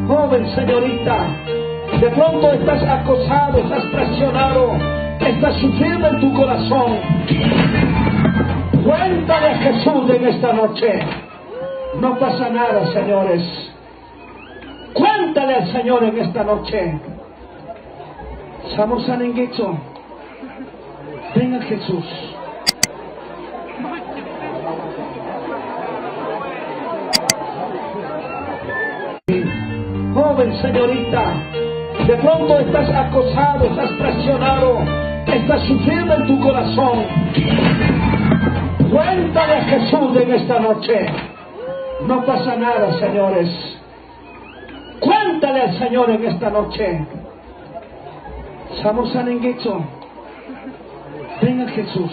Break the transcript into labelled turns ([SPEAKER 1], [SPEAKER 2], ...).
[SPEAKER 1] Joven, señorita, de pronto estás acosado, estás presionado, estás sufriendo en tu corazón. Cuéntale a Jesús en esta noche. No pasa nada, señores. Cuéntale al Señor en esta noche. Estamos Sanenguecho. Venga Jesús. Joven, señorita, de pronto estás acosado, estás presionado, estás sufriendo en tu corazón. Cuéntale a Jesús en esta noche. No pasa nada, señores. Cuéntale al Señor en esta noche. Estamos Sanenguecho. Venga Jesús.